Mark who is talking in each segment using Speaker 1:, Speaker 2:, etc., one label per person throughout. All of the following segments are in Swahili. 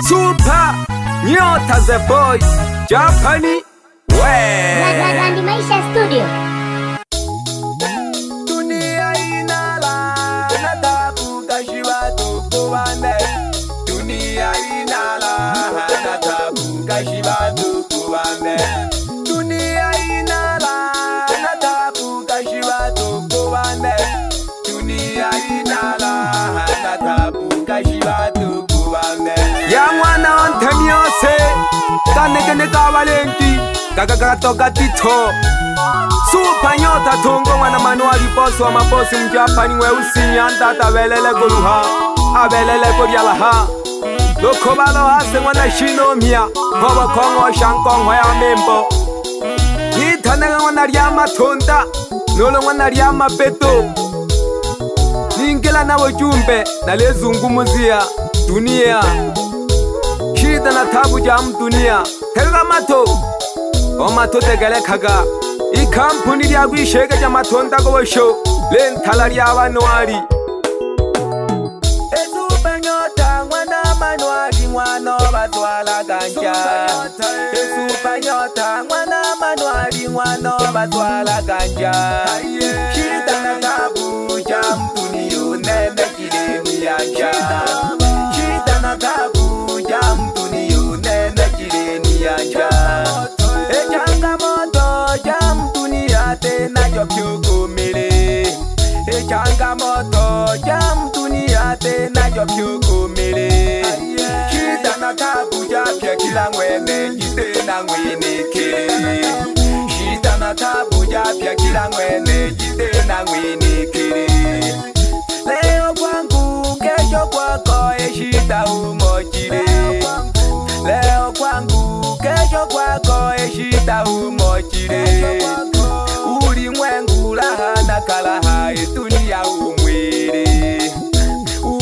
Speaker 1: Super Nyota the boy Japani
Speaker 2: Randi Maisha Studio.
Speaker 1: Dunia inala natabu kashiba tukuwane. Dunia inala natabu kashiba tukuwane. Dunia inala natabu kashiba tukuwane. Dunia inala natabu kashiba tukuwane. Ya mwana ontemiose kanekene kavalenti kakakatoka tito. Super Nyota Tungo mwana manuali bosi wa mabosi mjapani weusi nyandata velele koluha avelele koryalaha loko balo hase mwana shino mia kobo kongo shankongwa ya membo nitanega mwana lya matunda nolo mwana lya mabeto ningela na wajumbe na lezungumuzia dunia shida na tabu jam dunia tega mato o mato tegele kaga ikampuni lya gwishega ja matonda gobosho lentala lya banwali Super Nyota mwana manuali mwana batwala ganja Super Nyota mwana manuali mwana batwala ganja shida na tabu ja mtuni unene kileni yanja shida na tabu ja mtuni unene kileni yanja changamoto ja mtunia tena jopyukumile changamoto ja mtunia tena jopyukumile shida na tabu japya kila mwene jitena mwene kile shida na tabu japya kila mwene jitena mwene kile leo kwangu kesho kwako shida umochile leo kwangu kesho kwako shida umochile ulimwengu lahana kalaha dunia umwele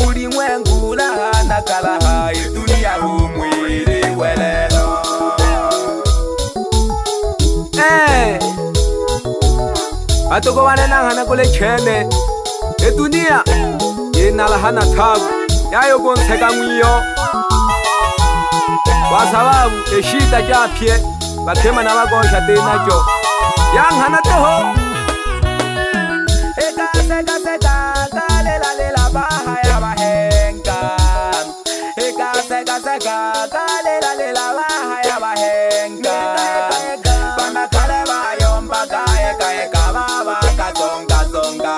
Speaker 1: ulimwengu lahana kalaha dunia umwele welelo atoko wanenangana kule chene dunia yenalahana tabu yayo gonseka mwiyo kwa sababu shida japye bakema na bagosha tenacho yanghana toho seka kalela lela bahaya bahenga seka kalela lela bahaya bahenga bana kale bayomba kae baba katonga zonga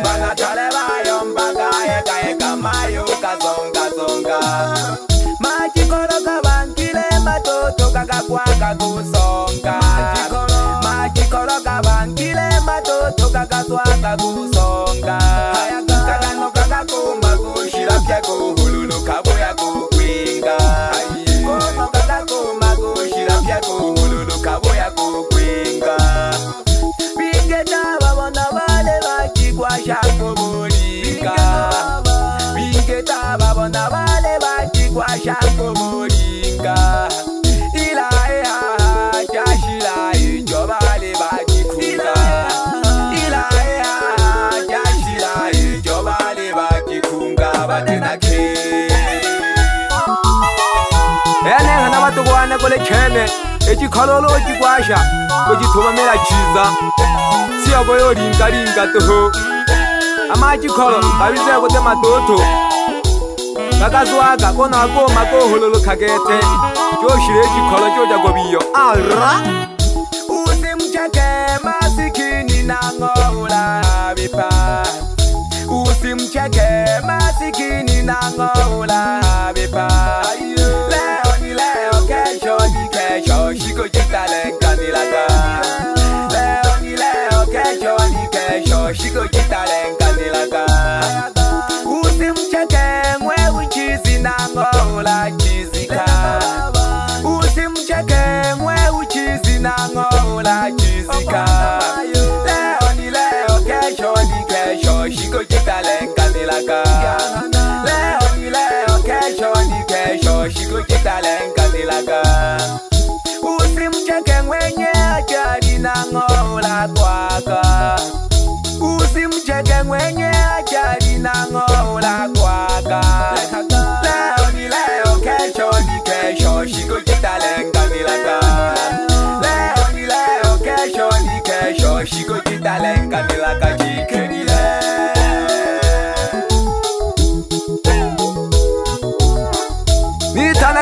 Speaker 1: bana kale bayomba kae kamayo kazonga zonga Majikoroga bankile matoto kakakwaka kusonga Majikoroga bankile matoto kakatwaka kusonga Kakano kakakuma kushira pya kuhululu kabuya kukwinga Kono kakakuma kushira pya kuhululu kabuya kukwinga Bingeta babona bale bakikwasha kubulika Bingeta babona bale kwa shako moringa ila jashila jobale bakikunga ila jashila jobale bakikunga batena ke ene hana batugwane kole chene ekikhololo kikwasha kugithomamela chiza siyaboyo linga toho amajikholo babize kote matoto kakazwaga kona akoma kohololo kagete joshire ekikolo joja gobiyo ara usimcheke masikini nangoula bipa usimcheke masikini nangoula bipa leo ni leo kesho ni kesho shiko jitalenga nilaka leo ni leo kesho ni kesho shiko jitalenga nilaka usimcheke uchizi nangoula chizika usimcheke uchizi nangoula chizika leo ni leo kesho ni kesho shiko jitalenga nilaka leo ni leo kesho ni kesho shiko jitalenga nilaka usimcheke mwenye ajali nangoula kwaka usimcheke mwenye ajali nangoula kwaka leo ni leo kesho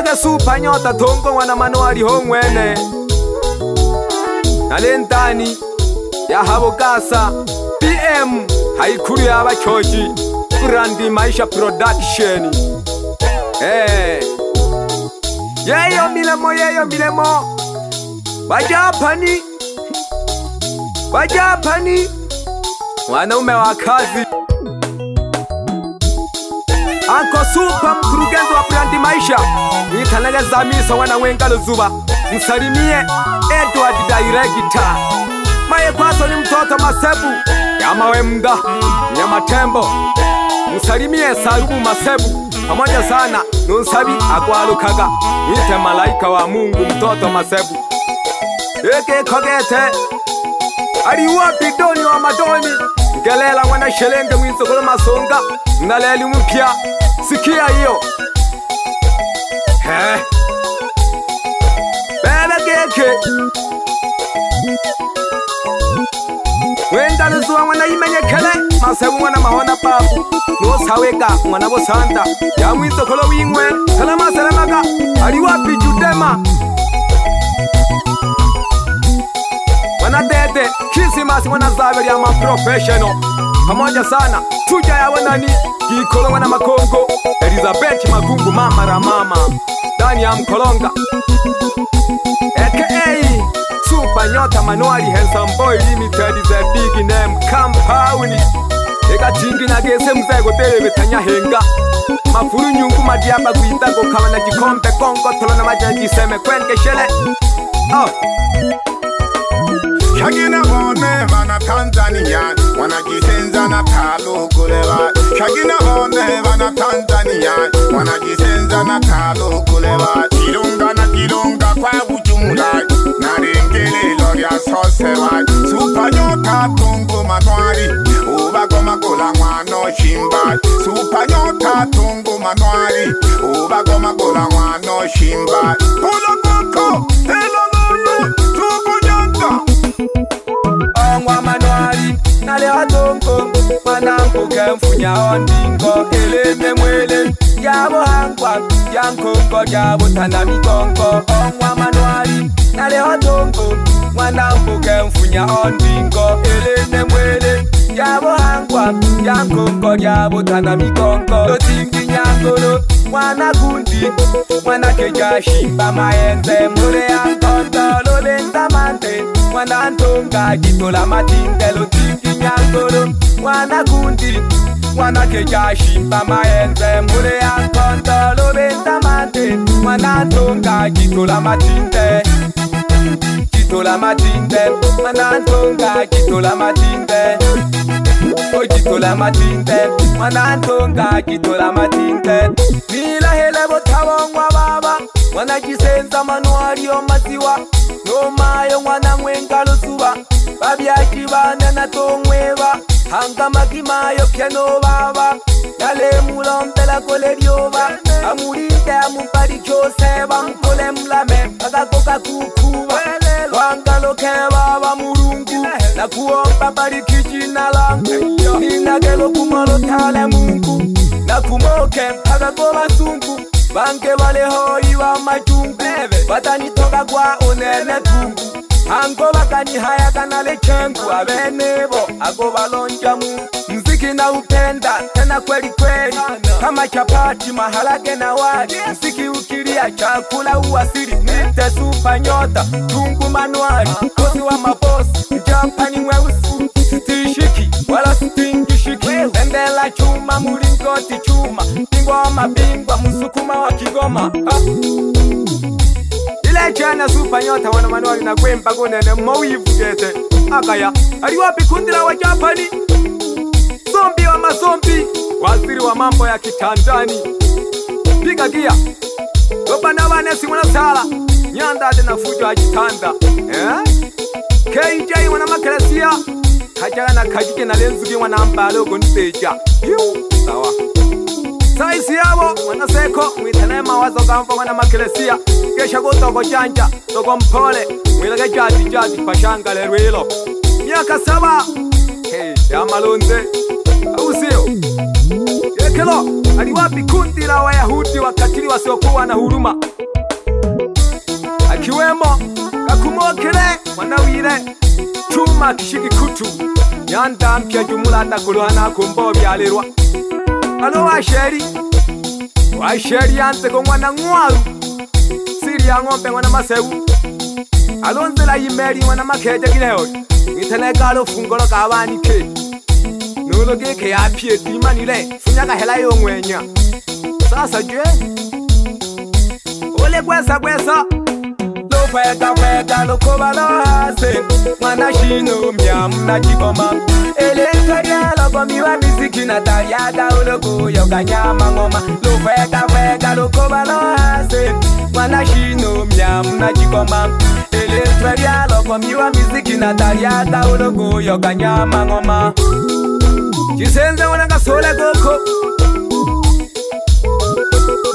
Speaker 1: Nage Super Nyota Tongo wana Manuali hongwene Nalentani ya Habogasa PM haikuru ya abachoji Grandi Maisha Production. Yeyo milemo Bajapani wanaume wa kazi. Anko Super mkurugenzi wa Grandi Maisha Nitanega Zamisa wana Wengalo Zuba. Msalimie Edward Director. Maye kwaso ni mtoto Masebu Yama Wemda Nyama Tembo. Msalimie Salubu Masebu pamoja sana Nunsabi Agwalukaga. Nite malaika wa Mungu mtoto Masebu. Eke kogete Ariwa bidoni wa madoni Ngelela wana shelenge mwinso kula masonga Naleli mpya sikia hiyo. Bebe geke Wengalo Zuba mwana imenyekele Masebu mwana mahona papu Nosaweka mwana bosanta ya mwinso kolo wingwe Salama salamaga Ariwa bijudema Wana dede Kisimasi wana Zabeli ya professional pamoja sana tuja ya wanani Kikolo wana Makongo Elizabeth Magungu mama ra mama Dani ya Mkolonga aka Super Nyota Manuali Handsome Boy Limited is a big name compound. Ega tingi na gese mzego tere betanya henga Mafuru nyungu madiaba kuita go na jikombe kongo tolo na majanji seme kwenke shele.
Speaker 3: Shagina bone bana Tanzania wanajisenza na talo kulewa. Shagina bone bana Tanzania wanajisenza na talo kulewa. Kilunga kwa ujumla na rengele lori asosewa. Super Nyota Tongo Manuali ubagoma kola mwano shimba. Super Nyota Tongo Manuali ubagoma kola mwano shimba. Polo koko helololo Tongo Nyota
Speaker 1: Ongwa Manuali Nale Tongo Manampo kemfunya ondingo Elene mwele Yabo hangwa Yankongo yabo tanami kongo. Ongwa Manuali Nale Tongo Manampo kemfunya ondingo Elene mwele Yabo hangwa Yankongo yabo tanami kongo. Lotingi nyangolo Mwana gundi Mwana kejashi Pamaenze mure ankondo Lolenda mante Mwana ntonga Jitola matinde Lotingi nyangolo Mwana gundi Mwana kejashi Pamaenze mure ankondo Lolenda mante Mwana ntonga Jitola matinde Jitola matinde Mwana ntonga Jitola matinde Jitola matinde Mwana ntonga Jitola matinde. Nila hele botabongwa baba Mwana jisenza Manuali omasiwa Nomayo mwana Mwengalo Zuba Babyaji bana na tongweba Hanga makimayo piano baba Yale mulompela kole lyoba Amulinde amupari kyoseba Mkole mlame Pagakoka kukuba Wangalo kebaba mulungu Na kuomba bariki jina langu Ninagelo kumalo tale Mungu Na kumoke Pagakoba sungu Banke wale hoi wa majungu Batani toka kwa unene tungu Ango bakani haya kanale chengu Abenebo Ago balonja mu Mziki na upenda Tena kweli kweli Kama chapati maharage na wali Mziki ukilia chakula uwasili Nite Super Nyota Tongo Manuali Kozi wa mabosi Mjampani mweusi Sitishiki Wala sitingishiki Endela chuma mulingoti chuma Bingwa mabingwa Musukuma wa Kigoma Ile chana Super Nyota wana Manuali na kwempa kunene mawivu gete Akaya aliwapi kundi la Wajapani Zombi wa mazombi Waziri wa mambo ya kitandani Piga gia Lopana wanesi mwana sala Nyanda ade na fujo ajitanda KJ wana Makelesia Kajaga na kajike na lenzuki wana ambalo goniteja Sawa Saisi yabo wana Seko Mwitanema wazo kampa wana Makelesia Kesha gotoko janja Toko mpole Mwilage jadi pashanga lerwilo Miaka 7 ya malonde Ausio Yekelo aliwapi kundi la Wayahudi wakatili wasiokuwa na huruma, akiwemo Gakumokele Mwanawire Chuma Kishigikutu Nyanda mpya jumula ndakuruhana kumbo byalirwa alo washeri yanseko mwana ngwalu siri ya ng'ombe mwana masewu alonzela yimeli mwana makeja kileo ngiteneka alo fungolo kabani ke nulo geke yapye dimanile funyaka hela yongwenya sasa je ole kwesa kweka lokoba lohase mwana shino myamna jikoma elekariala kwa miwa miziki na tariaga uloko yoga nyama ngoma kweka lokoba lohase mwana shino myamna jikoma elekariala kwa miwa miziki na tariaga uloko yoga nyama ngoma chisenze wana kasole koko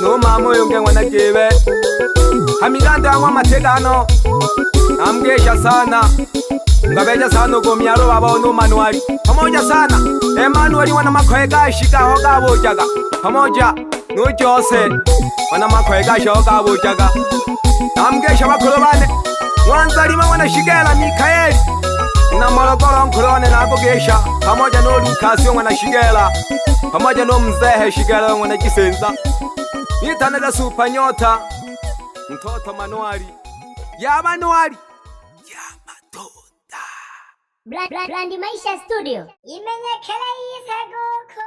Speaker 1: no mamo yonge mwana kebe hamiganda wa mategano amgesha sana ngabeja sana ko myaro baba no manuali pamoja sana Emmanuel wana makwega shika hoga bojaga pamoja no Jose wana makwega shoga bojaga amgesha bakolobane wanzalima wana shigela Mikaeli na Morogoro nkolone na gogesha pamoja no Lucas wana shigela pamoja no mzehe shigela wana Kisenza nitanaga super nyota mtoto Manuali ya Manuali ya Matunda
Speaker 2: Brandi Maisha Studio imenyekele isaguko.